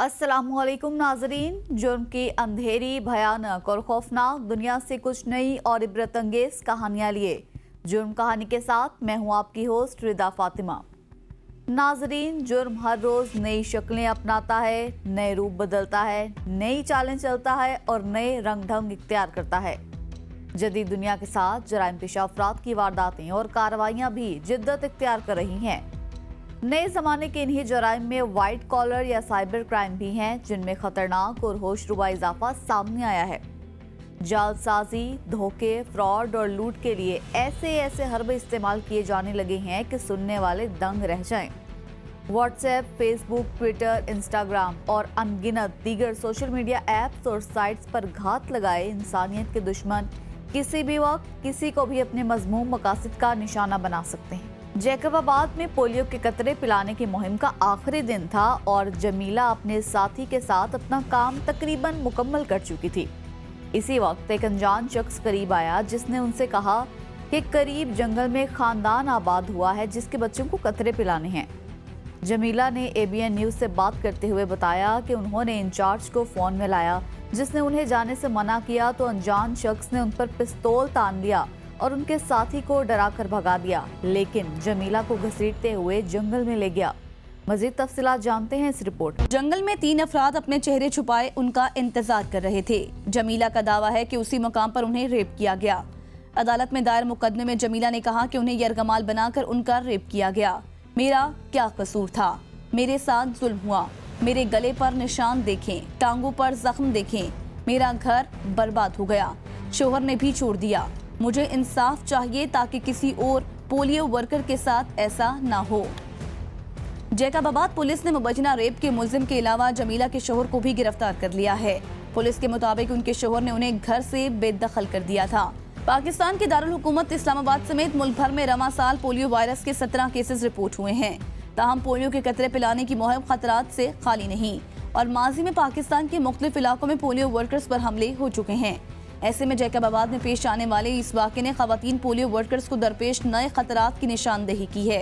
अस्सलामुअलैकुम नाजरीन। जुर्म की अंधेरी, भयानक और खौफनाक दुनिया से कुछ नई और इबरत अंगेज कहानियां लिए जुर्म कहानी के साथ मैं हूं आपकी होस्ट रिदा फातिमा। नाजरीन, जुर्म हर रोज नई शक्लें अपनाता है, नए रूप बदलता है, नई चालें चलता है और नए रंग ढंग इख्तियार करता है। जदीद दुनिया के साथ जराइम पेशा अफराद की वारदातें और कार्रवाइयां भी जिद्दत इख्तियार कर रही हैं। नए जमाने के इन्हीं जराइम में वाइट कॉलर या साइबर क्राइम भी हैं, जिनमें खतरनाक और होशरुबा इजाफा सामने आया है। जालसाजी, धोखे, फ्रॉड और लूट के लिए ऐसे हरबे इस्तेमाल किए जाने लगे हैं कि सुनने वाले दंग रह जाएं। व्हाट्सएप, फेसबुक, ट्विटर, इंस्टाग्राम और अनगिनत दीगर सोशल मीडिया ऐप्स और साइट्स पर घात लगाए इंसानियत के दुश्मन किसी भी वक्त किसी को भी अपने मजमूम मकासद का निशाना बना सकते हैं। जैकबाबाद में पोलियो के कतरे पिलाने की मुहिम का आखिरी दिन था और जमीला अपने साथी के साथ अपना काम तकरीबन मुकम्मल कर चुकी थी। इसी वक्त एक अनजान शख्स करीब आया, जिसने उनसे कहा कि करीब जंगल में खानदान आबाद हुआ है जिसके बच्चों को कतरे पिलाने हैं। जमीला ने ABN न्यूज से बात करते हुए बताया कि उन्होंने इंचार्ज को फोन में लाया, जिसने उन्हें जाने से मना किया तो अनजान शख्स ने उन पर पिस्तौल तान लिया और उनके साथी को डराकर भगा दिया, लेकिन जमीला को घसीटते हुए जंगल में ले गया। मजीद तफसीलात जानते हैं इस रिपोर्ट। जंगल में 3 अफराद अपने चेहरे छुपाए उनका इंतजार कर रहे थे। जमीला का दावा है कि उसी मकाम पर उन्हें रेप किया गया। अदालत में दायर मुकदमे में जमीला ने कहा कि उन्हें यरगमाल बनाकर उनका रेप किया गया। मेरा क्या कसूर था? मेरे साथ जुल्म हुआ। मेरे गले पर निशान देखें, टांगों पर जख्म देखें। मेरा घर बर्बाद हो गया। शोहर ने भी छोड़ दिया। मुझे इंसाफ चाहिए ताकि किसी और पोलियो वर्कर के साथ ऐसा ना हो। जैकबाबाद पुलिस ने मुबजना रेप के मुलजिम के अलावा जमीला के शोहर को भी गिरफ्तार कर लिया है। पुलिस के मुताबिक उनके शोहर ने उन्हें घर से बेदखल कर दिया था। पाकिस्तान के दारुल हुकूमत इस्लामाबाद समेत मुल्क भर में रवां साल पोलियो वायरस के 17 केसेस रिपोर्ट हुए हैं। ताहम पोलियो के कतरे पिलाने की मुहिम खतरात से खाली नहीं और माजी में पाकिस्तान के मुख्तलिफ इलाकों में पोलियो वर्कर्स पर हमले हो चुके हैं। ऐसे में जैकबाबाद में पेश आने वाले इस वाक़े ने खवातीन पोलियो वर्कर्स को दरपेश नए खतरात की निशानदेही की है।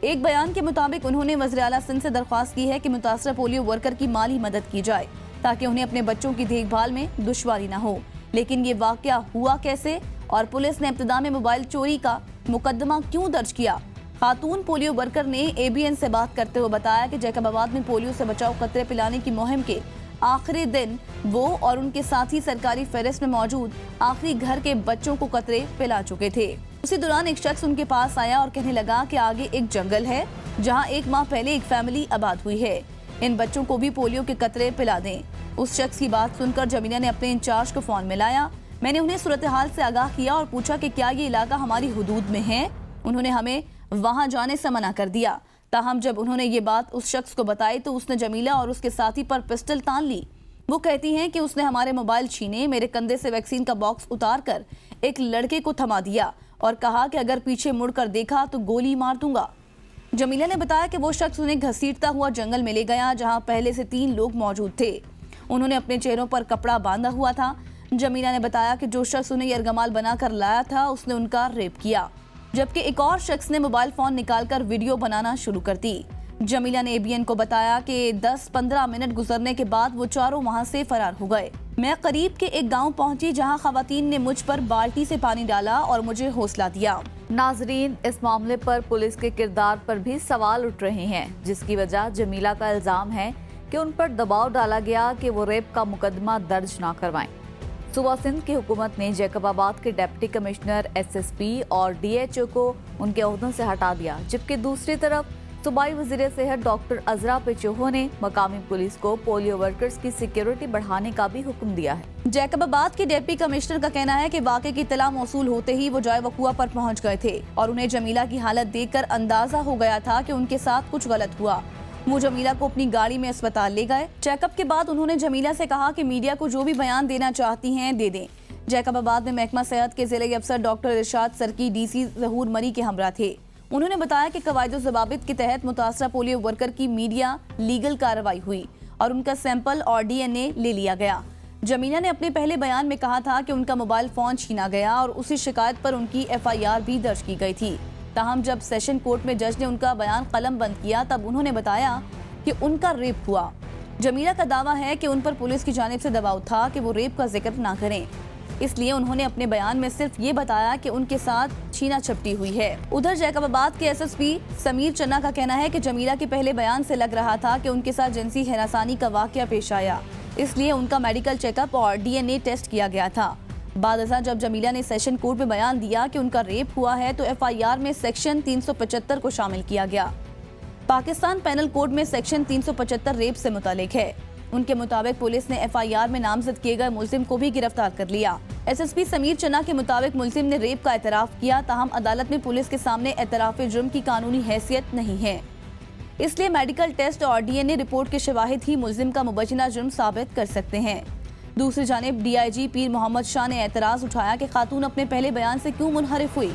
एक बयान के मुताबिक उन्होंने वज़ीर आला सिंध से दरख्वास्त की है कि मुतासरा पोलियो वर्कर की माली मदद की जाए ताकि उन्हें अपने बच्चों की देखभाल में दुश्वारी न हो। लेकिन ये वाक़या हुआ कैसे और पुलिस ने इब्तिदा में मोबाइल चोरी का मुकदमा क्यों दर्ज किया? खातून पोलियो वर्कर ने ABN से बात करते हुए बताया कि जैकबाबाद में पोलियो से बचाव कतरे पिलाने की मुहिम के आखिरी दिन वो और उनके साथी सरकारी फेरिस्त में मौजूद आखिरी घर के बच्चों को कतरे पिला चुके थे। उसी दौरान एक शख्स उनके पास आया और कहने लगा कि आगे एक जंगल है जहां 1 माह पहले एक फैमिली आबाद हुई है। इन बच्चों को भी पोलियो के कतरे पिला दें। उस शख्स की बात सुनकर जमीला ने अपने इंचार्ज को फोन मिलाया। मैंने उन्हें सूरत हाल से आगाह किया और पूछा कि क्या ये इलाका हमारी हुदूद में है। उन्होंने हमें वहां जाने से मना कर दिया। ताहम जब उन्होंने ये बात उस शख्स को बताई तो उसने जमीला और उसके साथी पर पिस्टल तान ली। वो कहती हैं कि उसने हमारे मोबाइल छीने, मेरे कंधे से वैक्सीन का बॉक्स उतार कर एक लड़के को थमा दिया और कहा कि अगर पीछे मुड़कर देखा तो गोली मार दूंगा। जमीला ने बताया कि वो शख्स उन्हें घसीटता हुआ जंगल में ले गया जहां पहले से 3 लोग मौजूद थे। उन्होंने अपने चेहरों पर कपड़ा बांधा हुआ था। जमीला ने बताया कि जो शख्स उन्हें यरगमाल बनाकर लाया था उसने उनका रेप किया, जबकि एक और शख्स ने मोबाइल फोन निकालकर वीडियो बनाना शुरू कर दी। जमीला ने ABN को बताया कि 10-15 मिनट गुजरने के बाद वो चारों वहां से फरार हो गए। मैं करीब के एक गांव पहुंची जहां खवातीन ने मुझ पर बाल्टी से पानी डाला और मुझे हौसला दिया। नाजरीन, इस मामले पर पुलिस के किरदार पर भी सवाल उठ रहे हैं, जिसकी वजह जमीला का इल्जाम है कि उन पर दबाव डाला गया कि वो रेप का मुकदमा दर्ज ना करवाएं। सूबा सिंध की हुकूमत ने जैकबाबाद के डिप्टी कमिश्नर, SSP और DHO को उनके ओहदों से हटा दिया, जबकि दूसरी तरफ सूबाई वज़ीर सेहत डॉक्टर अजरा पेचोहो ने मकामी पुलिस को पोलियो वर्कर्स की सिक्योरिटी बढ़ाने का भी हुक्म दिया है। जैकबाबाद के डिप्टी कमिश्नर का कहना है कि वाक़े की इत्तला मौसूल होते ही वो जाए वक़ुआ पर पहुंच गए थे और उन्हें जमीला की हालत देखकर अंदाजा हो गया था कि उनके साथ कुछ गलत हुआ। वो जमीला को अपनी गाड़ी में अस्पताल ले गए। चेकअप के बाद उन्होंने जमीला से कहा कि मीडिया को जो भी बयान देना चाहती हैं दे दें। जैकबाबाद में महकमा सेहत के ज़िले अफसर डॉक्टर इरशाद सरकी DC ज़हूर मरी के हमरा थे। उन्होंने बताया कि कवायद ज़वाबित के तहत मुतासरा पोलियो वर्कर की मीडिया लीगल कार्रवाई हुई और उनका सैंपल और DNA ले लिया गया। जमीला ने अपने पहले बयान में कहा था कि उनका मोबाइल फ़ोन छीना गया और उसी शिकायत पर उनकी FIR भी दर्ज की गई थी। ताहम जब सेशन कोर्ट में जज ने उनका बयान कलम बंद किया तब उन्होंने बताया कि उनका रेप हुआ। जमीला का दावा है कि उन पर पुलिस की जानिब से दबाव था कि वो रेप का जिक्र ना करें, इसलिए उन्होंने अपने बयान में सिर्फ ये बताया कि उनके साथ छीना झपटी हुई है। उधर जैकबाबाद के एसएसपी समीर चन्ना का कहना है कि जमीला के पहले बयान से लग रहा था कि उनके साथ जिनसी हरासानी का वाकया पेश आया, इसलिए उनका मेडिकल चेकअप और डीएनए टेस्ट किया गया था। बादशाह जब जमीला ने सेशन कोर्ट में बयान दिया कि उनका रेप हुआ है तो एफआईआर में सेक्शन 375 को शामिल किया गया। पाकिस्तान पेनल कोड में सेक्शन 375 रेप से मुतालिक है। उनके मुताबिक पुलिस ने एफआईआर में नामजद किए गए मुलजिम को भी गिरफ्तार कर लिया। एसएसपी समीर चन्ना के मुताबिक मुलजिम ने रेप का एतराफ किया, ताहम अदालत में पुलिस के सामने एतराफ जुर्म की कानूनी हैसियत नहीं है, इसलिए मेडिकल टेस्ट और डीएनए रिपोर्ट के शवाहिद ही मुलजिम का मुबैना जुर्म साबित कर सकते हैं। दूसरी जानिब डीआईजी पीर मोहम्मद शाह ने एतराज उठाया कि खातून अपने पहले बयान से क्यों मुनहरिफ हुई।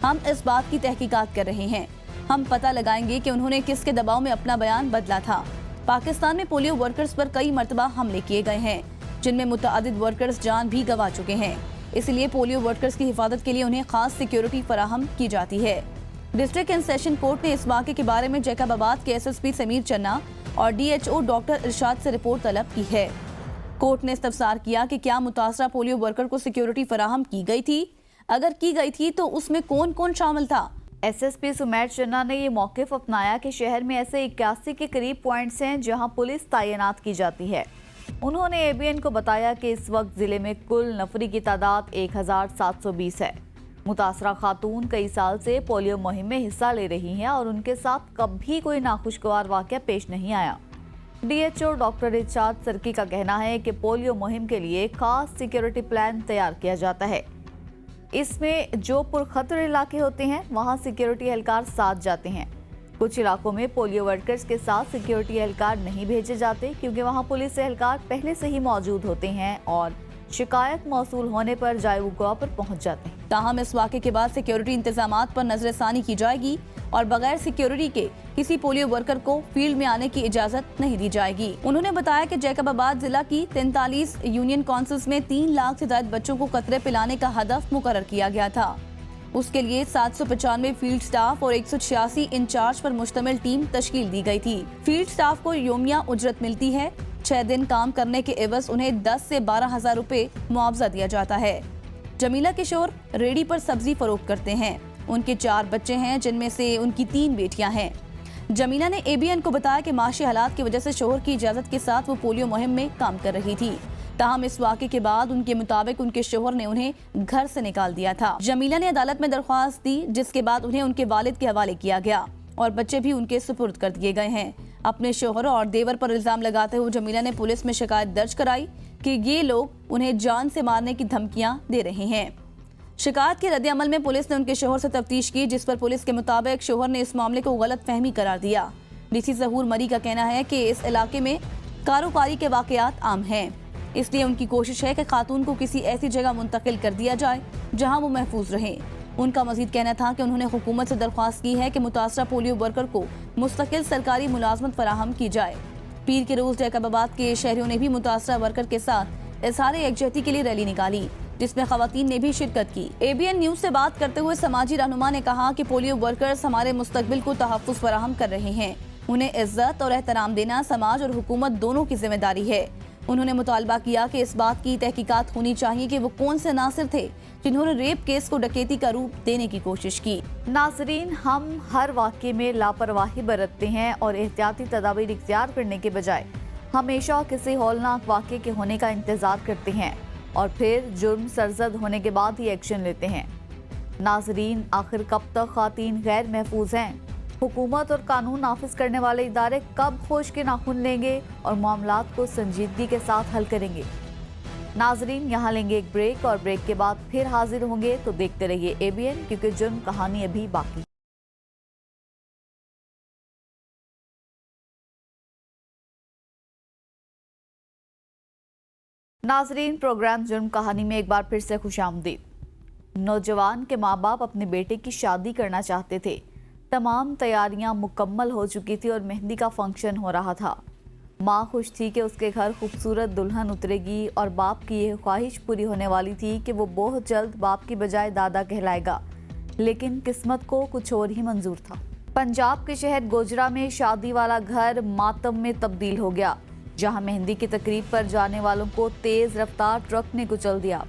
हम इस बात की तहकीकात कर रहे हैं। हम पता लगाएंगे कि उन्होंने किसके दबाव में अपना बयान बदला था। पाकिस्तान में पोलियो वर्कर्स पर कई मरतबा हमले किए गए हैं, जिनमें मुतअद्दिद वर्कर्स जान भी गंवा चुके हैं, इसलिए पोलियो वर्कर्स की हिफाजत के लिए उन्हें खास सिक्योरिटी फराहम की जाती है। डिस्ट्रिक्ट एंड सेशन कोर्ट ने इस वाक़े के बारे में जैकबाबाद के एसएसपी समीर चन्ना और डीएचओ डॉक्टर इरशाद से रिपोर्ट तलब की है। कोर्ट ने इस्तफसार किया कि क्या मुतासरा पोलियो वर्कर को सिक्योरिटी फराहम की गई थी, अगर की गई थी तो उसमें कौन कौन शामिल था। एसएसपी सुमैर चन्ना ने ये मौक़िफ़ अपनाया कि शहर में ऐसे 81 के करीब पॉइंट्स हैं जहां पुलिस तैनात की जाती है। उन्होंने एबीएन को बताया कि इस वक्त जिले में कुल नफरी की तादाद 1720 है। मुतासरा खातून कई साल से पोलियो मुहिम में हिस्सा ले रही हैं और उनके साथ कभी कोई नाखुशगवार वाक़या पेश नहीं आया। डीएचओ डॉक्टर इरशाद सरकी का कहना है कि पोलियो मुहिम के लिए खास सिक्योरिटी प्लान तैयार किया जाता है। इसमें जो पुरखतरे इलाके होते हैं वहां सिक्योरिटी एहलकार साथ जाते हैं। कुछ इलाकों में पोलियो वर्कर्स के साथ सिक्योरिटी एहलकार नहीं भेजे जाते क्योंकि वहां पुलिस एहलकार पहले से ही मौजूद होते हैं और शिकायत मौसूल होने पर जायवुगवा पर पहुंच जाते हैं। ताहम इस वाक़े के बाद सिक्योरिटी इंतजामात पर नजरसानी की जाएगी और बगैर सिक्योरिटी के किसी पोलियो वर्कर को फील्ड में आने की इजाजत नहीं दी जाएगी। उन्होंने बताया कि जैकबाबाद जिला की 43 यूनियन काउंसिल्स में 3 लाख से ज्यादा बच्चों को कतरे पिलाने का हदफ मुकर्रर किया गया था। उसके लिए 795 फील्ड स्टाफ और 186 इंचार्ज पर मुश्तमिल टीम तश्कील दी गई थी। फील्ड स्टाफ को योमिया उजरत मिलती है। 6 दिन काम करने के एवज उन्हें 10 से 12,000 रुपए मुआवजा दिया जाता है। जमीला किशोर रेडी पर सब्जी फरोख्त करते हैं। उनके 4 बच्चे हैं, जिनमें से उनकी 3 बेटियां हैं। जमीला ने एबीएन को बताया कि माशी हालात की वजह से शोहर की इजाजत के साथ वो पोलियो मुहिम में काम कर रही थी। ताहम इस वाक़े के बाद उनके मुताबिक उनके शोहर ने उन्हें घर से निकाल दिया था। जमीला ने अदालत में दरख्वास्त दी, जिसके बाद उन्हें उनके वालिद के हवाले किया गया और बच्चे भी उनके सुपुर्द कर दिए गए हैं। अपने शोहर और देवर पर इल्जाम लगाते हुए जमीला ने पुलिस में शिकायत दर्ज कराई कि ये लोग उन्हें जान से मारने की धमकियां दे रहे हैं। शिकायत के रद्द-ए-अमल में पुलिस ने उनके शोहर से तफ्तीश की, जिस पर पुलिस के मुताबिक शोहर ने इस मामले को गलत फहमी करार दिया। डीसी ज़हूर मरी का कहना है कि इस इलाके में कारोबारी के वाकयात आम हैं, इसलिए उनकी कोशिश है कि खातून को किसी ऐसी जगह मुंतकिल कर दिया जाए जहां वो महफूज रहे। उनका मजीद कहना था कि उन्होंने हुकूमत से दरख्वास्त की है कि मुतासरा पोलियो वर्कर को मुस्तकिल सरकारी मुलाजमत फराहम की जाए। पीर के रोज जैकबाबाद के शहरियों ने भी मुतासरा वर्कर के साथ इजहार यकजहती के लिए रैली निकाली, जिसमें खवातीन ने भी शिरकत की। एबीएन न्यूज से बात करते हुए समाजी रहनुमा ने कहा कि पोलियो वर्कर्स हमारे मुस्तकबिल को तहफ़्फ़ुज़ फराहम कर रहे हैं। उन्हें इज्जत और एहतराम देना समाज और हुकूमत दोनों की जिम्मेदारी है। उन्होंने मुतालबा किया कि इस बात की तहकीकात होनी चाहिए कि वो कौन से नासिर थे जिन्होंने रेप केस को डकैती का रूप देने की कोशिश की। नाजरीन, हम हर वाक़े में लापरवाही बरतते हैं और एहतियाती तदाबीर इख्तियार करने के बजाय हमेशा किसी हौलनाक वाक़े के होने का इंतज़ार करते हैं और फिर जुर्म सरजद होने के बाद ही एक्शन लेते हैं। नाजरीन, आखिर कब तक ख़वातीन गैर महफूज हैं? हुकूमत और कानून नाफिज करने वाले इदारे कब होश के नाखून लेंगे और मामलात को संजीदगी के साथ हल करेंगे? नाजरीन, यहाँ लेंगे एक ब्रेक और ब्रेक के बाद फिर हाजिर होंगे, तो देखते रहिए एबीएन, क्योंकि जुर्म कहानी अभी बाकी। नाजरीन, प्रोग्राम जुर्म कहानी में एक बार फिर से खुशामदीद। नौजवान के माँ बाप अपने बेटे की शादी करना चाहते थे। तमाम तैयारियां मुकम्मल हो चुकी थी और मेहंदी का फंक्शन हो रहा था। माँ खुश थी कि उसके घर खूबसूरत दुल्हन उतरेगी और बाप की यह ख्वाहिश पूरी होने वाली थी कि वो बहुत जल्द बाप की बजाय दादा कहलाएगा। लेकिन किस्मत को कुछ और ही मंजूर था। पंजाब के शहर गोजरा में शादी वाला घर मातम में तब्दील हो गया। जहां मेहंदी की तकरीब पर जाने वालों को तेज रफ्तार ट्रक ने कुचल दिया।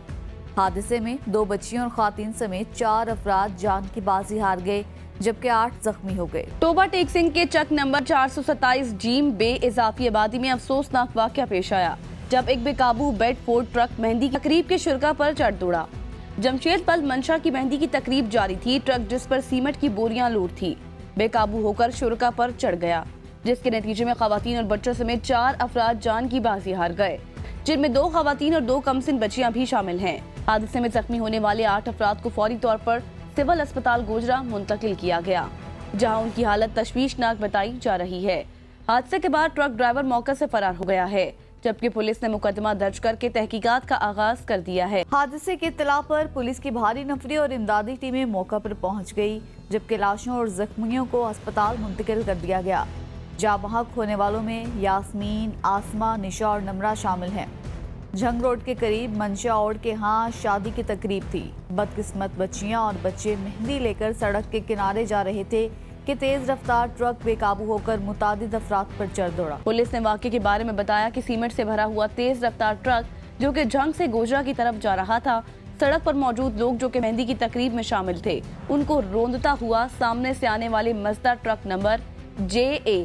हादसे में 2 बच्चियों और खातून समेत 4 अफराद जान की बाजी हार गए, जबकि 8 जख्मी हो गए। टोबा टेक्सिंग के चक नंबर 427 जीम बे इजाफी आबादी में अफसोसनाक वाकया पेश आया, जब एक बेकाबू बेडफोर्ड ट्रक मेहंदी की तकरीब के शुरका पर चढ़ दौड़ा। जमशेद पल मंशा की मेहंदी की तकरीब जारी थी। ट्रक जिस पर सीमेंट की बोरियां लोड थी बेकाबू होकर शुरका पर चढ़ गया, जिसके नतीजे में खवातीन और बच्चों समेत 4 अफराद जान की बाजी हार गए, जिनमें 2 खवातीन और 2 कमसिन बच्चियां भी शामिल हैं। हादसे में जख्मी होने वाले 8 अफराद को फौरी तौर पर सिविल अस्पताल गोजरा मुंतकिल किया गया, जहां उनकी हालत तशवीशनाक बताई जा रही है। हादसे के बाद ट्रक ड्राइवर मौके से फरार हो गया है, जबकि पुलिस ने मुकदमा दर्ज करके तहकीकात का आगाज कर दिया है। हादसे की इत्तला पर पुलिस की भारी नफरी और इमदादी टीमें मौका पर पहुंच गई, जबकि लाशों और जख्मियों को अस्पताल मुंतकिल कर दिया गया। जाँ बहक होने वालों में यास्मीन, आसमा, निशा और नमरा शामिल हैं। झंग रोड के करीब मंशा और के यहाँ शादी की तकरीब थी। बदकिस्मत बच्चियां और बच्चे मेहंदी लेकर सड़क के किनारे जा रहे थे कि तेज रफ्तार ट्रक बेकाबू होकर मुतादिद अफराद पर चढ़ दौड़ा। पुलिस ने वाक़े के बारे में बताया कि सीमेंट से भरा हुआ तेज रफ्तार ट्रक जो कि झंग से गोजरा की तरफ जा रहा था, सड़क पर मौजूद लोग जो कि मेहंदी की तकरीब में शामिल थे, उनको रोंदता हुआ सामने से आने वाले मजदा ट्रक नंबर JA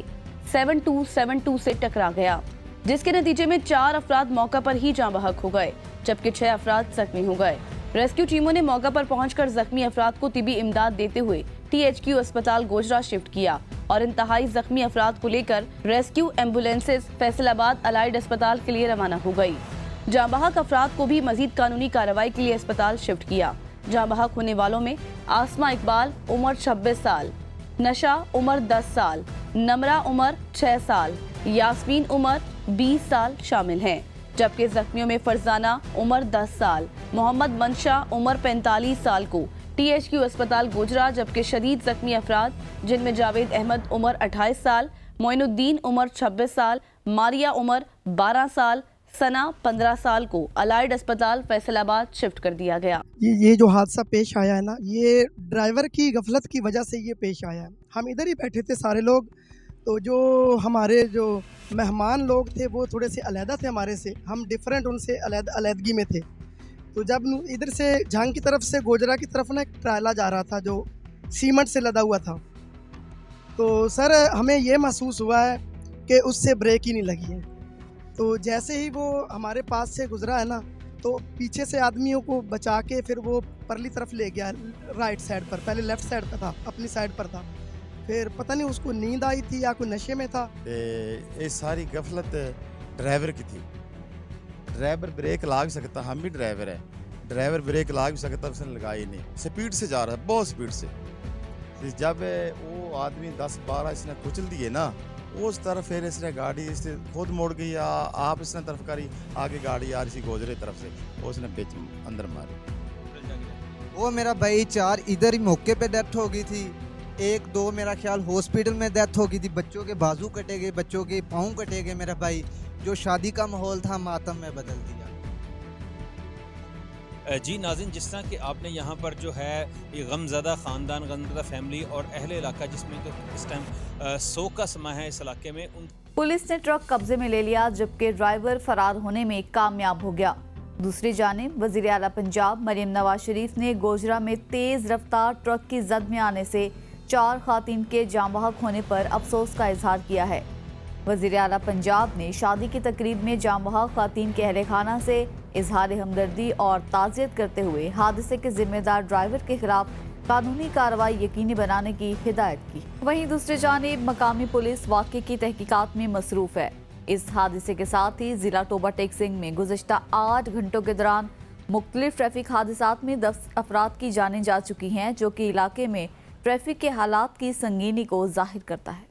7272 से टकरा गया, जिसके नतीजे में 4 अफराद मौका पर ही जाँ बहक हो गए, जबकि 6 अफराद जख्मी हो गए। रेस्क्यू टीमों ने मौका पर पहुंचकर जख्मी अफराद को तिबी इमदाद देते हुए THQ अस्पताल गोजरा शिफ्ट किया और इंतहाई जख्मी अफराद को लेकर रेस्क्यू एम्बुलेंसेज फैसलाबाद अलाइड अस्पताल के लिए रवाना हो गई। जाँ बहक अफराद को भी मजीद कानूनी कार्रवाई के लिए अस्पताल शिफ्ट किया। जाँ बहक होने वालों में आसमा इकबाल उम्र 26 साल, नशा उम्र 10 साल, नमरा उम्र 6 साल, यास्मीन उम्र 20 साल शामिल हैं, जबकि जख्मियों में फरजाना उम्र 10 साल, मोहम्मद मंशा उम्र 45 साल को THQ अस्पताल गोजरा, जबकि शदीद जख्मी अफराद जिनमें जावेद अहमद उम्र 28 साल, मोइनुद्दीन उम्र 26 साल, मारिया उम्र 12 साल, सना 15 साल को अलाइड अस्पताल फैसलाबाद शिफ्ट कर दिया गया। ये जो हादसा पेश आया है ना, ये ड्राइवर की गफलत की वजह से ये पेश आया है। हम इधर ही बैठे थे सारे लोग, तो जो हमारे जो मेहमान लोग थे वो थोड़े से अलहदा थे हमारे से, हम डिफरेंट उनसे अलहदगी में थे। तो जब इधर से झांग की तरफ से गोजरा की तरफ ना एक ट्राला जा रहा था जो सीमेंट से लदा हुआ था, तो सर हमें ये महसूस हुआ है कि उससे ब्रेक ही नहीं लगी है। तो जैसे ही वो हमारे पास से गुजरा है ना, तो पीछे से आदमियों को बचा के फिर वो परली तरफ ले गया, राइट साइड पर, पहले लेफ्ट साइड पर था, अपनी साइड पर था, फिर पता नहीं उसको नींद आई थी या कोई नशे में था। ये सारी गफलत ड्राइवर की थी। ड्राइवर ब्रेक लाग सकता, हम भी ड्राइवर है, ड्राइवर ब्रेक लाग सकता, उसने लगाई नहीं, स्पीड से जा रहा है, बहुत स्पीड से। जब वो आदमी 10-12 इसने कुचल दिए ना, उस तरफ फिर इसने गाड़ी इससे खुद मुड़ गई, या आप इसने तरफ करी, आगे गाड़ी आ रही थी गोजरे तरफ से, उसने बीच अंदर मारी। वो मेरा भाई 4 इधर ही मौके पे डेथ हो गई थी, 1-2 मेरा ख्याल हॉस्पिटल में डेथ हो गई थी, बच्चों के बाजू कटे गए, बच्चों के पाँव कटे गए। मेरा भाई जो शादी का माहौल था मातम में बदल दिया। जी नाज़रीन, जिस तरह कि आपने यहाँ पर जो है ये गमज़दा ख़ानदान, गमज़दा फैमिली और अहले इलाका जिसमें तो इस टाइम शोक का समा है इस इलाके में, उन पुलिस ने ट्रक कब्जे में ले लिया, जबकि ड्राइवर फरार होने में कामयाब हो गया। दूसरी जानिब वज़ीर आला पंजाब मरियम नवाज शरीफ ने गोजरा में तेज रफ्तार ट्रक की जद में आने से 4 खातून के जाँ बहक होने पर अफसोस का इजहार किया है। वज़ीर आला पंजाब ने शादी की तकरीब में जाँ बहक खातून के अहले खाना से इजहार हमदर्दी और ताज़ियत करते हुए हादसे के जिम्मेदार ड्राइवर के खिलाफ कानूनी कार्रवाई यकीनी बनाने की हिदायत की। वहीं दूसरी जानिब मकामी पुलिस वाक़े की तहकीकात में मसरूफ़ है। इस हादसे के साथ ही जिला टोबा टेक्सिंग में गुज़श्ता 8 घंटों के दौरान मुख्तलिफ ट्रैफिक हादसात में 10 अफराद की जानें जा चुकी हैं, जो कि इलाके में ट्रैफिक के हालात की संगीनी को जाहिर करता है।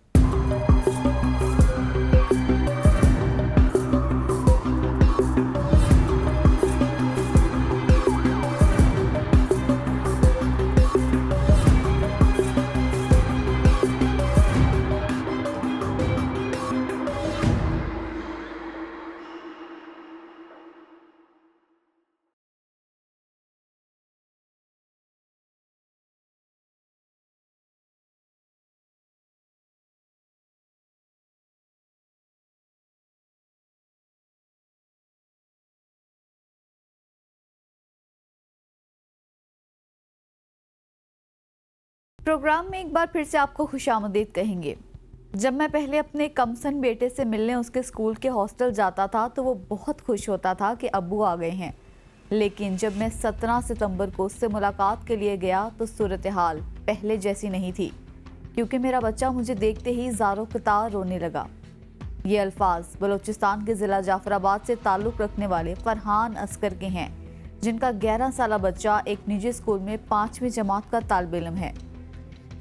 प्रोग्राम में एक बार फिर से आपको खुशामदीद कहेंगे। जब मैं पहले अपने कमसन बेटे से मिलने उसके स्कूल के हॉस्टल जाता था तो वो बहुत खुश होता था कि अब्बू आ गए हैं, लेकिन जब मैं 17 सितंबर को उससे मुलाकात के लिए गया तो सूरत हाल पहले जैसी नहीं थी, क्योंकि मेरा बच्चा मुझे देखते ही ज़ारो कतार रोने लगा। ये अल्फाज बलूचिस्तान के ज़िला जाफराबाद से ताल्लुक़ रखने वाले फरहान असगर के हैं, जिनका 11 साला बच्चा एक निजी स्कूल में 5वीं जमात का तालिब इल्म है।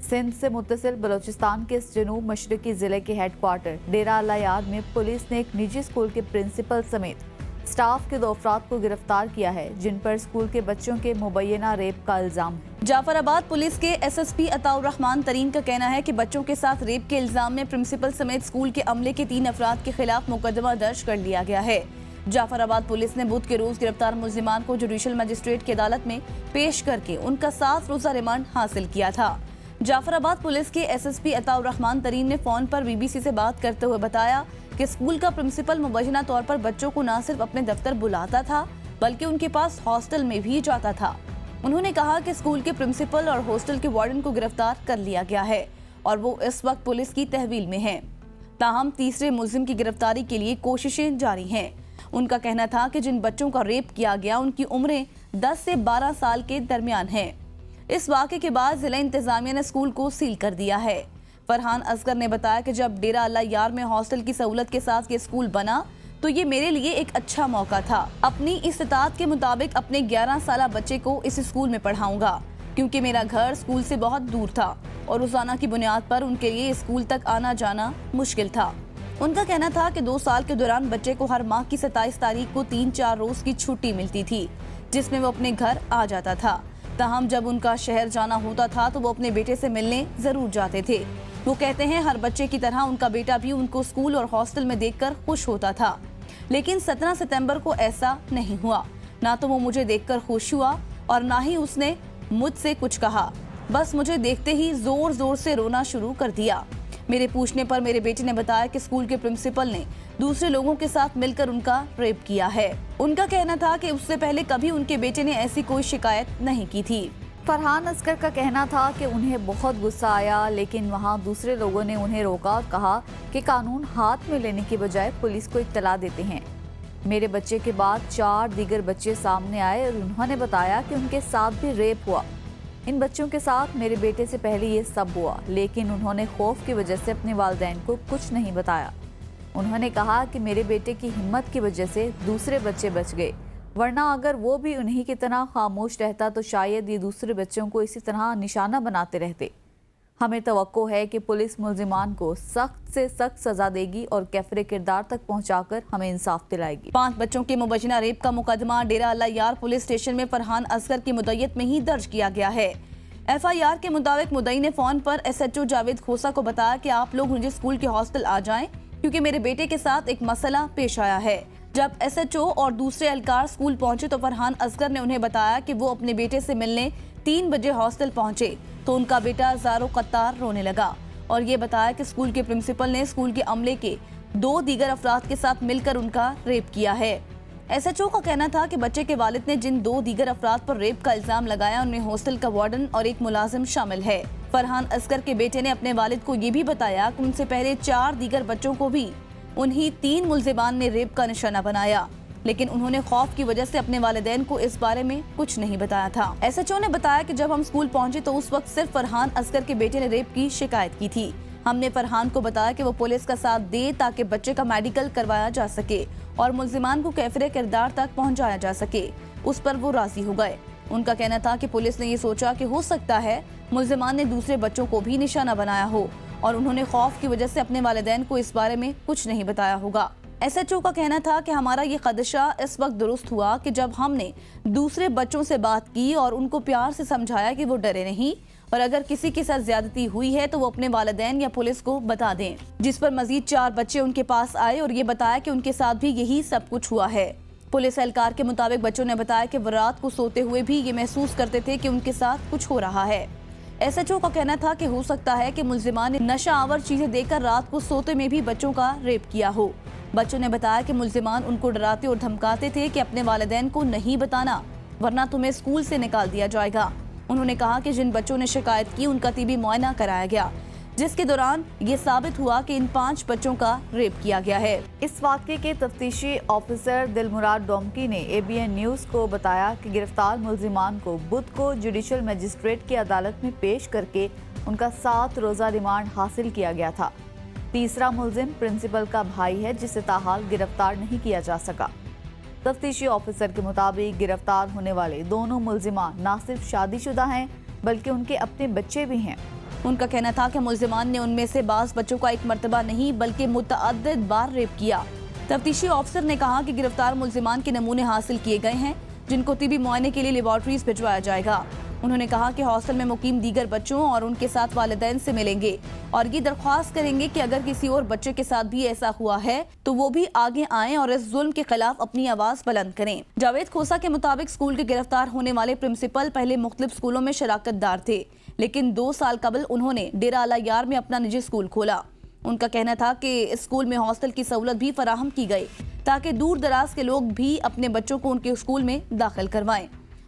सिंध से मुत्तसिल बलूचिस्तान के जनूब मशरकी ज़िले के हेडक्वार्टर डेरा अल्लाह यार में पुलिस ने एक निजी स्कूल के प्रिंसिपल समेत स्टाफ के 2 अफराद को गिरफ्तार किया है, जिन पर स्कूल के बच्चों के मुबैना रेप का इल्जाम है। जाफराबाद पुलिस के एसएसपी अताउर रहमान तरीन का कहना है कि बच्चों के साथ रेप के इल्जाम में प्रिंसिपल समेत स्कूल के अमले के 3 अफराद के खिलाफ मुकदमा दर्ज कर लिया गया है। जाफराबाद पुलिस ने बुध के रोज गिरफ्तार मुल्जिमान को जुडिशल मजिस्ट्रेट की अदालत में पेश करके उनका 7 रोजा रिमांड हासिल किया था। जाफराबाद पुलिस के एसएसपी अताउर रहमान तरीन ने फोन पर बीबीसी से बात करते हुए बताया कि स्कूल का प्रिंसिपल मुबैना तौर पर बच्चों को न सिर्फ अपने दफ्तर बुलाता था बल्कि उनके पास हॉस्टल में भी जाता था। उन्होंने कहा कि स्कूल के प्रिंसिपल और हॉस्टल के वार्डन को गिरफ्तार कर लिया गया है और वो इस वक्त पुलिस की तहवील में हैं। ताहम तीसरे मुल्जिम की गिरफ्तारी के लिए कोशिशें जारी हैं। उनका कहना था कि जिन बच्चों का रेप किया गया उनकी उम्रें 10 से 12 साल के दरमियान हैं। इस वाक़े के बाद जिला इंतजामिया ने स्कूल को सील कर दिया है। फरहान असगर ने बताया कि जब डेरा अल्लाह यार में हॉस्टल की सहूलत के साथ ये स्कूल बना तो ये मेरे लिए एक अच्छा मौका था। अपनी इस्तात के मुताबिक अपने 11 साला बच्चे को इस स्कूल में पढ़ाऊंगा, क्योंकि मेरा घर स्कूल से बहुत दूर था और रोजाना की बुनियाद पर उनके लिए स्कूल तक आना जाना मुश्किल था। उनका कहना था कि 2 साल के दौरान बच्चे को हर माह की 27 तारीख को 3-4 रोज की छुट्टी मिलती थी, जिसमें वो अपने घर आ जाता था। ताहम जब उनका शहर जाना होता था तो वो अपने बेटे से मिलने जरूर जाते थे। वो कहते हैं हर बच्चे की तरह उनका बेटा भी उनको स्कूल और हॉस्टल में देखकर खुश होता था, लेकिन 17 सितंबर को ऐसा नहीं हुआ। ना तो वो मुझे देखकर खुश हुआ और ना ही उसने मुझसे कुछ कहा, बस मुझे देखते ही जोर जोर से रोना शुरू कर दिया। मेरे पूछने पर मेरे बेटे ने बताया कि स्कूल के प्रिंसिपल ने दूसरे लोगों के साथ मिलकर उनका रेप किया है। उनका कहना था कि उससे पहले कभी उनके बेटे ने ऐसी कोई शिकायत नहीं की थी। फरहान असगर का कहना था कि उन्हें बहुत गुस्सा आया, लेकिन वहां दूसरे लोगों ने उन्हें रोका और कहा कि कानून हाथ में लेने की बजाय पुलिस को इत्तला देते हैं। मेरे बच्चे के बाद 4 दीगर बच्चे सामने आए और उन्होंने बताया कि उनके साथ भी रेप हुआ। इन बच्चों के साथ मेरे बेटे से पहले ये सब हुआ, लेकिन उन्होंने खौफ की वजह से अपने वालिदैन को कुछ नहीं बताया। उन्होंने कहा कि मेरे बेटे की हिम्मत की वजह से दूसरे बच्चे बच गए, वरना अगर वो भी उन्हीं की तरह खामोश रहता तो शायद ये दूसरे बच्चों को इसी तरह निशाना बनाते रहते। हमें तवक्को है कि पुलिस मुल्जिमान को सख्त से सख्त सजा देगी और कैफरे किरदार तक पहुंचाकर हमें इंसाफ दिलाएगी। 5 बच्चों के मुबैना रेप का मुकदमा डेरा अल्लाह यार पुलिस स्टेशन में फरहान असगर की मुद्दत में ही दर्ज किया गया है। FIR के मुताबिक मुद्दई ने फोन पर SHO जावेद खोसा को बताया कि आप लोग मुझे स्कूल के हॉस्टल आ जाएं, क्योंकि मेरे बेटे के साथ एक मसला पेश आया है। जब SHO और दूसरे एहलकार स्कूल पहुंचे तो फरहान असगर ने उन्हें बताया कि वो अपने बेटे से मिलने 3 बजे हॉस्टल पहुंचे तो उनका बेटा ज़ारो कतार रोने लगा और ये बताया कि स्कूल के प्रिंसिपल ने स्कूल के अमले के 2 दीगर अफराद के साथ मिलकर उनका रेप किया है। SHO का कहना था कि बच्चे के वालिद ने जिन 2 दीगर अफराद पर रेप का इल्जाम लगाया उनमें हॉस्टल का वार्डन और एक मुलाजिम शामिल है। फरहान असगर के बेटे ने अपने वालिद को ये भी बताया कि उनसे पहले 4 दीगर बच्चों को भी उन्हीं 3 मुल्जिमान ने रेप का निशाना बनाया, लेकिन उन्होंने खौफ की वजह से अपने वालिदैन को इस बारे में कुछ नहीं बताया था। SHO ने बताया कि जब हम स्कूल पहुंचे तो उस वक्त सिर्फ फरहान असगर के बेटे ने रेप की शिकायत की थी। हमने फरहान को बताया कि वो पुलिस का साथ दे ताकि बच्चे का मेडिकल करवाया जा सके और मुल्जिमान को कैफरे किरदार तक पहुंचाया जा सके। उस पर वो राजी हो गए। उनका कहना था कि पुलिस ने ये सोचा कि हो सकता है मुल्जिमान ने दूसरे बच्चों को भी निशाना बनाया हो और उन्होंने खौफ की वजह से अपने वालिदैन को इस बारे में कुछ नहीं बताया होगा। SHO का कहना था कि हमारा ये खदशा इस वक्त दुरुस्त हुआ कि जब हमने दूसरे बच्चों से बात की और उनको प्यार से समझाया कि वो डरे नहीं और अगर किसी के साथ ज्यादती हुई है तो वो अपने वालिदैन या पुलिस को बता दें। जिस पर मजीद 4 बच्चे उनके पास आए और ये बताया कि उनके साथ भी यही सब कुछ हुआ है। पुलिस एहलकार के मुताबिक बच्चों ने बताया कि वो रात को सोते हुए भी ये महसूस करते थे कि उनके साथ कुछ हो रहा है। SHO का कहना था कि हो सकता है कि मुल्जिमान ने नशा आवर चीजें देकर रात को सोते में भी बच्चों का रेप किया हो। बच्चों ने बताया कि मुल्जिमान उनको डराते और धमकाते थे कि अपने वालिदैन को नहीं बताना वरना तुम्हें स्कूल से निकाल दिया जाएगा। उन्होंने कहा कि जिन बच्चों ने शिकायत की उनका टीबी मुआयना कराया गया, जिसके दौरान ये साबित हुआ कि इन 5 बच्चों का रेप किया गया है। इस वाकये के तफ्तीशी ऑफिसर दिलमुराद डोमकी ने ABN न्यूज़ को बताया कि गिरफ्तार मुल्जिमान को बुध को जुडिशल मजिस्ट्रेट की अदालत में पेश करके उनका 7 रोज़ा रिमांड हासिल किया गया था। तीसरा मुल्जिम प्रिंसिपल का भाई है जिसे ताहाल गिरफ्तार नहीं किया जा सका। तफ्तीशी ऑफिसर के मुताबिक गिरफ्तार होने वाले दोनों मुल्जिमान न सिर्फ शादीशुदा हैं बल्कि उनके अपने बच्चे भी हैं। उनका कहना था कि मुल्जिमान ने उनमें से बाज़ बच्चों का एक मर्तबा नहीं बल्कि मुतअद्दिद बार रेप किया। तफ्तीशी ऑफिसर ने कहा कि गिरफ्तार मुल्जिमान के नमूने हासिल किए गए हैं जिनको टीबी मुआयने के लिए लेबॉर्ट्रीज भिजवाया जाएगा। उन्होंने कहा कि हॉस्टल में मुकीम दीगर बच्चों और उनके साथ वालिदैन से मिलेंगे और ये दरख्वास्त करेंगे कि अगर किसी और बच्चे के साथ भी ऐसा हुआ है तो वो भी आगे आएं और इस जुल्म के खिलाफ अपनी आवाज बुलंद करें। जावेद खोसा के मुताबिक स्कूल के गिरफ्तार होने वाले प्रिंसिपल पहले मुख्तलिफ स्कूलों में शराकतदार थे, लेकिन 2 साल कबल उन्होंने डेरा आला यार में अपना निजी स्कूल खोला। उनका कहना था कि इस स्कूल में हॉस्टल की सहूलत भी फराहम की गई ताकि दूर दराज के लोग भी अपने बच्चों को उनके स्कूल में दाखिल करवाएं।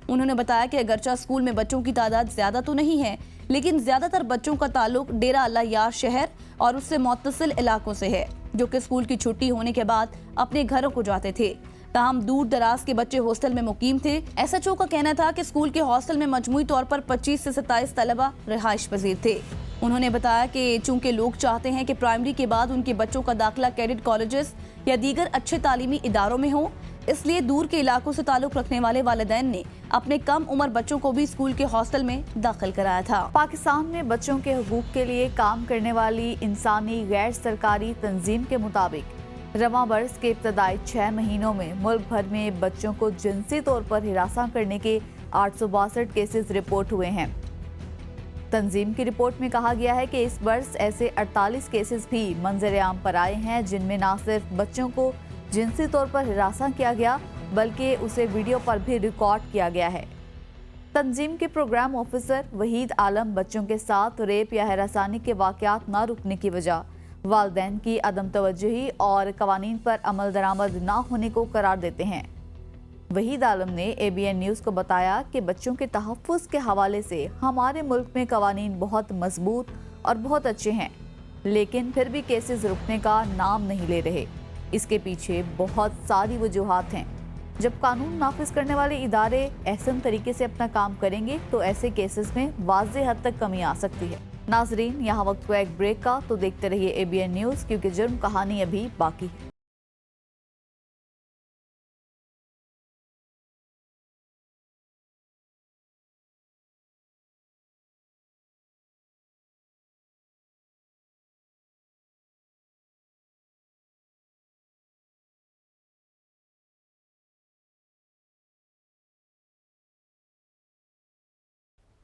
उन्होंने बताया कि अगरचा स्कूल में बच्चों की तादाद ज्यादा तो नहीं है, लेकिन ज्यादातर बच्चों का ताल्लुक डेरा अल्लाह यार शहर और उससे मुत्तसिल इलाकों से है, जो कि स्कूल की छुट्टी होने के बाद अपने घरों को जाते थे। ताहम दूर दराज के बच्चे हॉस्टल में मुकीम थे। SHO का कहना था कि स्कूल के हॉस्टल में मजमूई तौर पर 25 से 27 तलबा रिहाइश पजीर थे। उन्होंने बताया कि चूंकि लोग चाहते हैं कि प्राइमरी के बाद उनके बच्चों का दाखिला कैडेट कॉलेजेस या दीगर अच्छे तालीमी इदारों में हो, इसलिए दूर के इलाकों से ताल्लुक रखने वाले वालिदैन ने अपने कम उम्र बच्चों को भी स्कूल के हॉस्टल में दाखिल कराया था। पाकिस्तान में बच्चों के हुकूक के लिए काम करने वाली इंसानी गैर सरकारी तंजीम के मुताबिक रवां बरस के इब्तदाई 6 महीनों में मुल्क भर में बच्चों को जिनसी तौर पर हिरासत करने के 862 केसेस रिपोर्ट हुए हैं। तंजीम की रिपोर्ट में कहा गया है कि इस वर्ष ऐसे 48 केसेस भी मंजर-ए-आम पर आए हैं जिनमें न सिर्फ बच्चों को जिनसी तौर पर हिरासत किया गया बल्कि उसे वीडियो पर भी रिकॉर्ड किया गया है। तंजीम के प्रोग्राम ऑफिसर वहीद आलम बच्चों के साथ रेप या हरासानी के वाक़यात न रुकने की वजह वालिदैन की अदम तवज्जुही और कवानीन पर अमल दरामद न होने को करार देते हैं। वहीद आलम ने ABN न्यूज़ को बताया कि बच्चों के तहफ़्फ़ुज़ के हवाले से हमारे मुल्क में कवानीन बहुत मजबूत और बहुत अच्छे हैं, लेकिन फिर भी केसेस रुकने का नाम नहीं ले रहे। इसके पीछे बहुत सारी वजूहात हैं। जब कानून नाफिज करने वाले इदारे एहसन तरीके से अपना काम करेंगे तो ऐसे केसेस में वाज़ेह हद तक कमी आ सकती है। नाजरीन, यहाँ वक्त हुआ एक ब्रेक का, तो देखते रहिए ABN न्यूज़, क्योंकि जुर्म कहानी अभी बाकी है।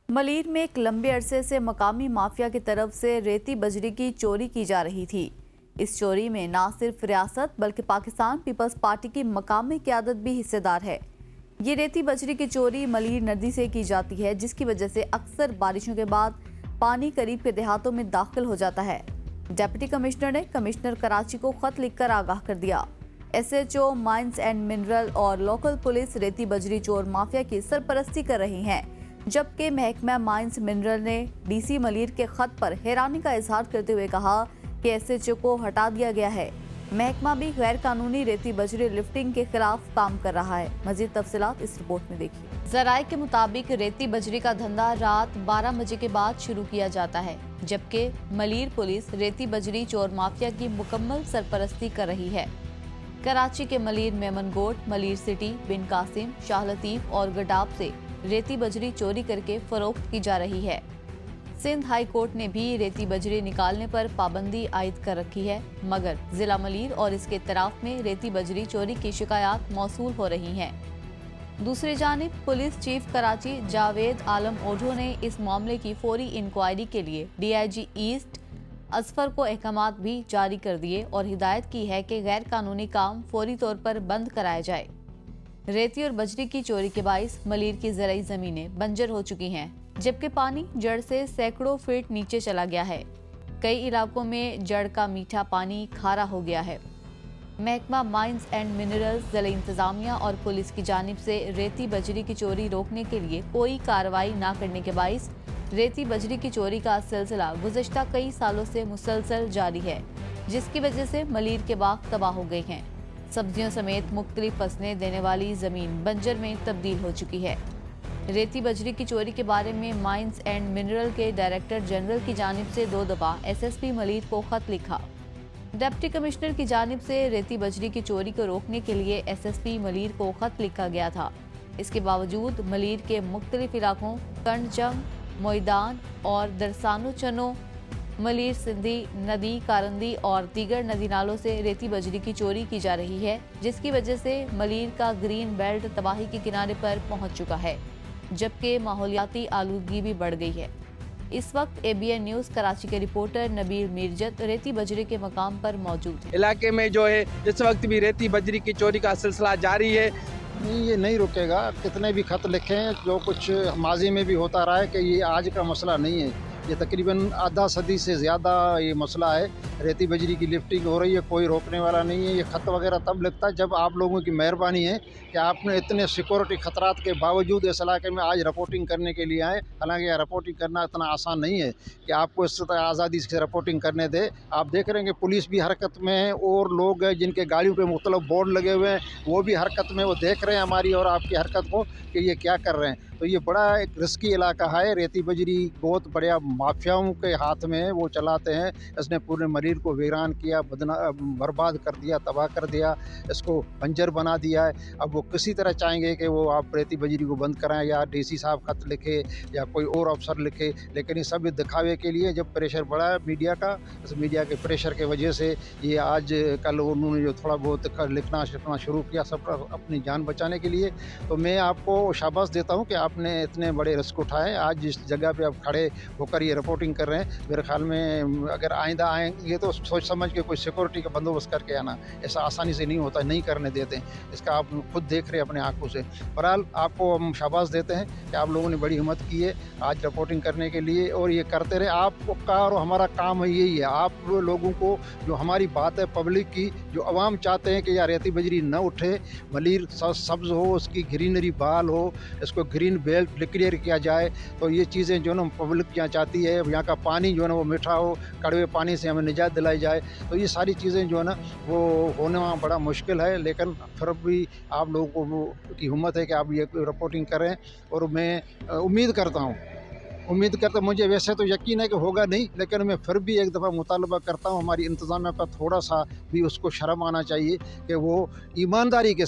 मलीर में एक लंबे अरसे से मकामी माफिया की तरफ से रेती बजरी की चोरी की जा रही थी। इस चोरी में न सिर्फ रियासत बल्कि पाकिस्तान पीपल्स पार्टी की मकामी क़यादत भी हिस्सेदार है। ये रेती बजरी की चोरी मलीर नदी से की जाती है, जिसकी वजह से अक्सर बारिशों के बाद पानी करीब के देहातों में दाखिल हो जाता है। डिप्टी कमिश्नर ने कमिश्नर कराची को खत लिखकर आगाह कर दिया। SHO माइंस एंड मिनरल और लोकल पुलिस रेती बजरी चोर माफिया की सरपरस्ती कर रही हैं, जबकि महकमा माइंस मिनरल ने DC मलीर के खत पर हैरानी का इजहार करते हुए कहा कि SHO को हटा दिया गया है। महकमा भी गैर कानूनी रेती बजरी लिफ्टिंग के खिलाफ काम कर रहा है। मजीद तफसीलात इस रिपोर्ट में देखिए। ज़राए के मुताबिक रेती बजरी का धंधा रात 12 बजे के बाद शुरू किया जाता है, जबकि मलीर पुलिस रेती बजरी चोर माफिया की मुकम्मल सरपरस्ती कर रही है। कराची के मलीर मेमनगोट, मलीर सिटी, बिन कासिम, शाह लतीफ और गडाब से रेती बजरी चोरी करके फरोख्त की जा रही है। सिंध हाई कोर्ट ने भी रेती बजरी निकालने पर पाबंदी आयद कर रखी है, मगर जिला मलीर और इसके इतराफ में रेती बजरी चोरी की शिकायत मौसूल हो रही हैं। दूसरी जानिब पुलिस चीफ कराची जावेद आलम ओढो ने इस मामले की फौरी इंक्वायरी के लिए DIG ईस्ट असफर को अहकामात भी जारी कर दिए और हिदायत की है कि गैर कानूनी काम फौरी तौर पर बंद कराया जाए। रेती और बजरी की चोरी के बाइस मलीर की ज़राई ज़मीनें बंजर हो चुकी हैं, जबकि पानी जड़ से सैकड़ों फीट नीचे चला गया है। कई इलाकों में जड़ का मीठा पानी खारा हो गया है। महकमा माइंस एंड मिनरल्स, जिला इंतजामिया और पुलिस की जानिब से रेती बजरी की चोरी रोकने के लिए कोई कार्रवाई न करने के बाइस रेती बजरी की चोरी का सिलसिला गुज़श्ता कई सालों से मुसलसल जारी है, जिसकी वजह से मलीर के बाग तबाह हो गए हैं। सब्जियों समेत मुख्तलिफ फसलें देने वाली जमीन बंजर में तब्दील हो चुकी है। रेती बजरी की चोरी के बारे में माइंस एंड मिनरल के डायरेक्टर जनरल की जानिब से 2 दफा एसएसपी मलीर को खत लिखा। डिप्टी कमिश्नर की जानिब से रेती बजरी की चोरी को रोकने के लिए एसएसपी मलीर को खत लिखा गया था। इसके बावजूद मलीर के मुख्तलिफ इलाकों कंडजंग, मोइदान और दरसानो चनो, मलीर सिंधी नदी, कारंदी और दीगर नदी नालों से रेती बजरी की चोरी की जा रही है, जिसकी वजह से मलीर का ग्रीन बेल्ट तबाही के किनारे पर पहुंच चुका है, जबकि माहौलियाती आलूदगी भी बढ़ गई है। इस वक्त एबीएन न्यूज कराची के रिपोर्टर नबील मीरजत रेती बजरी के मकाम पर मौजूद है। इलाके में जो है इस वक्त भी रेती बजरी की चोरी का सिलसिला जारी है। ये नहीं रुकेगा, कितने भी खत लिखें, जो कुछ माजी में भी होता रहा है कि ये आज का मसला नहीं है, ये तकरीबन आधा सदी से ज़्यादा ये मसला है। रेती बजरी की लिफ्टिंग हो रही है, कोई रोकने वाला नहीं है। ये ख़त वगैरह तब लिखता है जब आप लोगों की मेहरबानी है कि आपने इतने सिक्योरिटी ख़तरात के बावजूद इस इलाके में आज रिपोर्टिंग करने के लिए आए। हालांकि यह रिपोर्टिंग करना इतना आसान नहीं है कि आपको इस तरह आज़ादी से रिपोर्टिंग करने दे। आप देख रहे हैं कि पुलिस भी हरकत में है और लोग हैं जिनके गाड़ियों पर मुख्तलिफ बोर्ड लगे हुए हैं, वो भी हरकत में, वो देख रहे हैं हमारी और आपकी हरकत को कि ये क्या कर रहे हैं। तो ये बड़ा एक रिस्की इलाका है। रेती बजरी बहुत बढ़िया माफियाओं के हाथ में है, वो चलाते हैं। इसने पूरे मरीर को वीरान किया, बर्बाद कर दिया, तबाह कर दिया, इसको बंजर बना दिया है। अब वो किसी तरह चाहेंगे कि वो आप रेती बजरी को बंद कराएं या डीसी साहब खत लिखे या कोई और अफसर लिखे, लेकिन ये सब दिखावे के लिए जब प्रेशर बढ़ा है मीडिया का, इस मीडिया के प्रेशर की वजह से ये आज कल उन्होंने जो थोड़ा बहुत लिखना शिखना शुरू किया सब अपनी जान बचाने के लिए। तो मैं आपको शाबाश देता हूँ कि आपने इतने बड़े रिस्क उठाए। आज जिस जगह पे आप खड़े होकर ये रिपोर्टिंग कर रहे हैं, मेरे ख्याल में अगर आइंदा आएंगे तो सोच समझ के कोई सिक्योरिटी का बंदोबस्त करके आना। ऐसा आसानी से नहीं होता, नहीं करने देते हैं। इसका आप खुद देख रहे हैं अपने आंखों से। बहरहाल आपको हम शाबाश देते हैं कि आप लोगों ने बड़ी हिम्मत की है आज रिपोर्टिंग करने के लिए, और ये करते रहे। आपका और हमारा काम है यही है, आप लोगों को जो हमारी बात है पब्लिक की, जो अवाम चाहते हैं कि यार रेती बजरी न उठे, मलीर सब्ज़ हो, उसकी ग्रीनरी बहाल हो, इसको ग्रीन बेल्ट डिक्लेयर किया जाए। तो ये चीज़ें जो ना पब्लिक यहाँ चाहती है, यहाँ का पानी जो है ना वो मीठा हो, कड़वे पानी से हमें निजात दिलाई जाए। तो ये सारी चीज़ें जो है ना वो होना बड़ा मुश्किल है, लेकिन फिर भी आप लोगों को की हिम्मत है कि आप ये रिपोर्टिंग करें। और मैं उम्मीद करता मुझे वैसे तो यकीन है कि होगा नहीं, लेकिन मैं फिर भी एक दफ़ा मुतालबा करता हूँ हमारी इंतज़ामिया का थोड़ा सा भी उसको शर्म आना चाहिए कि वो ईमानदारी के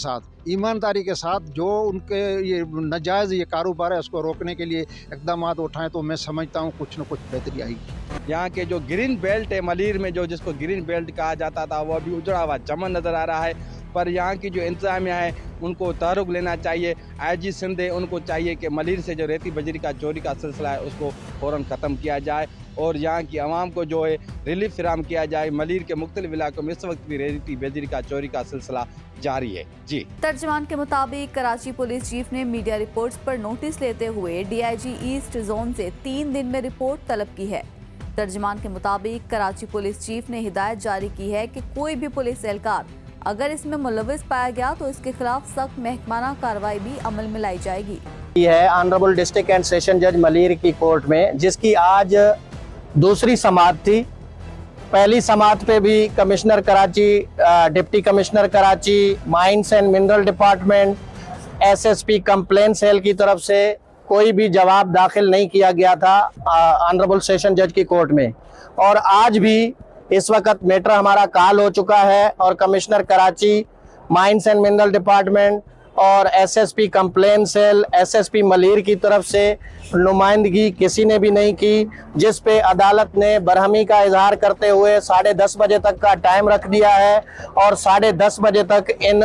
साथ जो उनके ये नाजायज़ ये कारोबार है उसको रोकने के लिए इक़दाम उठाएं। तो मैं समझता हूँ कुछ न कुछ बेहतरी आएगी। यहाँ के जो ग्रीन बेल्ट है मलीर में, जो जिसको ग्रीन बेल्ट कहा जाता था, वो अभी उजड़ा हुआ चमन नज़र आ रहा है। पर यहाँ की जो इंतजामिया है उनको तहरुक लेना चाहिए। आईजी सिंध है, उनको चाहिए कि मलीर से जो रेती बजरी का चोरी का सिलसिला है उसको फ़ौरन ख़त्म किया जाए और यहाँ की आवाम को जो है रिलीफ फराहम किया जाए। मलीर के मुख्तलिफ इलाकों में इस वक्त भी रेती बजरी का चोरी का सिलसिला जारी है। जी, तर्जमान के मुताबिक कराची पुलिस चीफ ने मीडिया रिपोर्ट्स पर नोटिस लेते हुए डीआईजी ईस्ट जोन से 3 दिन में रिपोर्ट तलब की है। तर्जमान के मुताबिक कराची पुलिस चीफ ने हिदायत जारी की है कि कोई भी पुलिस एहलकार अगर इसमें मुलविस पाया गया तो इसके खिलाफ सख्त महकमाना कार्रवाई भी अमल में लाई जाएगी। है ऑनरेबल डिस्ट्रिक्ट एंड सेशन जज मलीर की कोर्ट में, जिसकी आज दूसरी समाअत थी। पहली समाअत पे भी commissioner Karachi, deputy commissioner Karachi, mines and mineral department, SSP complain cell की तरफ से कोई भी जवाब दाखिल नहीं किया गया था ऑनरेबल सेशन जज की कोर्ट में। और आज भी इस वक्त मैटर हमारा काल हो चुका है और commissioner Karachi, mines and mineral department और SSP complain cell, SSP Malir की तरफ से नुमाइंदगी किसी ने भी नहीं की, जिस पे अदालत ने बरहमी का इजहार करते हुए 10:30 बजे तक का टाइम रख दिया है। और 10:30 बजे तक इन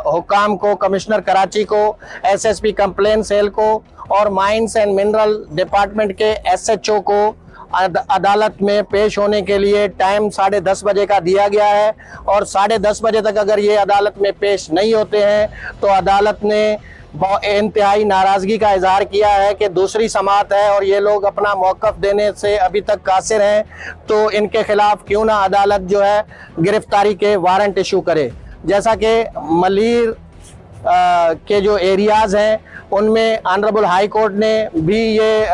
हुकाम को, कमिश्नर कराची को, एसएसपी कंप्लेन सेल को और माइंस एंड मिनरल डिपार्टमेंट के एसएचओ को अदालत में पेश होने के लिए टाइम 10:30 बजे का दिया गया है। और 10:30 बजे तक अगर ये अदालत में पेश नहीं होते हैं तो अदालत ने इंतहाई नाराजगी का इजहार किया है कि दूसरी समाअत है और ये लोग अपना मौक़िफ़ देने से अभी तक कासिर हैं, तो इनके खिलाफ क्यों ना अदालत जो है गिरफ्तारी के वारंट इशू करे। जैसा कि मलीर के जो एरियाज हैं उनमें ऑनरेबल हाई कोर्ट ने भी ये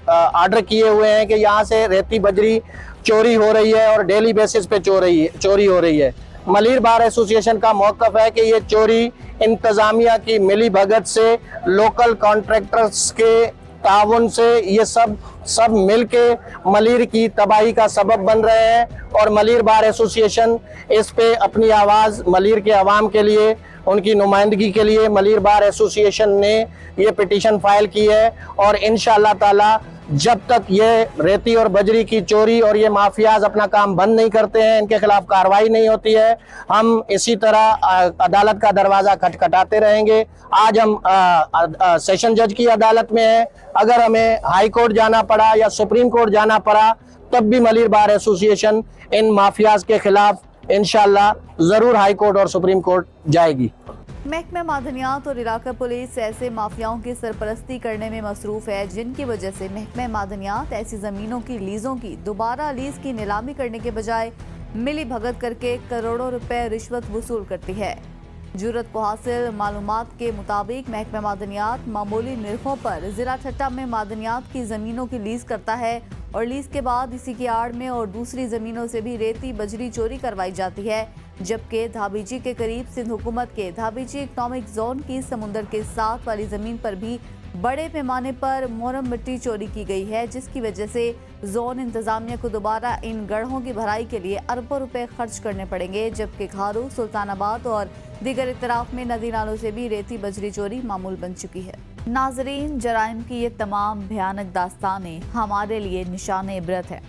ऑर्डर किए हुए हैं कि यहाँ से रेती बजरी चोरी हो रही है और डेली बेसिस पे चोरी हो रही है। मलीर बार एसोसिएशन का मौक़िफ़ है कि ये चोरी इंतज़ामिया की मिली भगत से, लोकल कॉन्ट्रैक्टर्स के ताउन से, ये सब मिल के मलीर की तबाही का सबब बन रहे हैं। और मलीर बार एसोसिएशन इस पे अपनी आवाज़ मलीर के अवाम के लिए, उनकी नुमाइंदगी के लिए मलीर बार एसोसिएशन ने ये पिटीशन फाइल की है। और इंशाअल्लाह ताला जब तक ये रेती और बजरी की चोरी और ये माफियाज अपना काम बंद नहीं करते हैं, इनके खिलाफ कार्रवाई नहीं होती है, हम इसी तरह अदालत का दरवाज़ा खटखटाते रहेंगे। आज हम सेशन जज की अदालत में हैं, अगर हमें हाई कोर्ट जाना पड़ा या सुप्रीम कोर्ट जाना पड़ा तब भी Malir bar association in mafias के खिलाफ इंशाअल्लाह ज़रूर हाई कोर्ट और सुप्रीम कोर्ट जाएगी। महकमा मादनियात और इलाका पुलिस ऐसे माफियाओं की सरपरस्ती करने में मसरूफ है जिनकी वजह से महकमा मादनियात ऐसी ज़मीनों की लीज़ों की दोबारा लीज़ की नीलामी करने के बजाय मिली भगत करके करोड़ों रुपए रिश्वत वसूल करती है। जुर्रत को हासिल मालूमात के मुताबिक महकमा मादनियात मामूली निर्खों पर ज़िला ठट्टा में मादनियात की ज़मीनों की लीज़ करता है और लीज़ के बाद इसी की आड़ में और दूसरी ज़मीनों से भी रेती बजरी चोरी करवाई जाती है। जबकि धाबीजी के करीब सिंध हुकूमत के धाबीजी इकनॉमिक जोन की समुंदर के साथ वाली ज़मीन पर भी बड़े पैमाने पर मोरम मिट्टी चोरी की गई है, जिसकी वजह से जोन इंतजामिया को दोबारा इन गढ़ों की भराई के लिए अरबों रुपए खर्च करने पड़ेंगे। जबकि घारू, सुल्तानाबाद और दीगर इतराफ में नदी नालों से भी रेती बजरी चोरी मामूल बन चुकी है। नाजरीन, जराइम की ये तमाम भयानक दास्तानें हमारे लिए निशान इबरत है।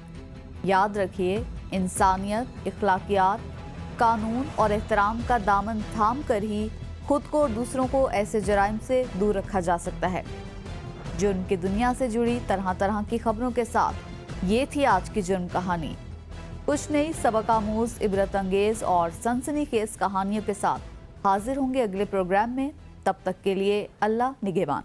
याद रखिए, इंसानियत, इखलाकियात, कानून और एहतराम का दामन थाम कर ही खुद को और दूसरों को ऐसे जराइम से दूर रखा जा सकता है। जो उनकी दुनिया से जुड़ी तरह तरह की खबरों के साथ ये थी आज की जुर्म कहानी। कुछ नई सबक आमूज, इबरत अंगेज और सनसनीखेज कहानियों के साथ हाजिर होंगे अगले प्रोग्राम में। तब तक के लिए अल्लाह निगहबान।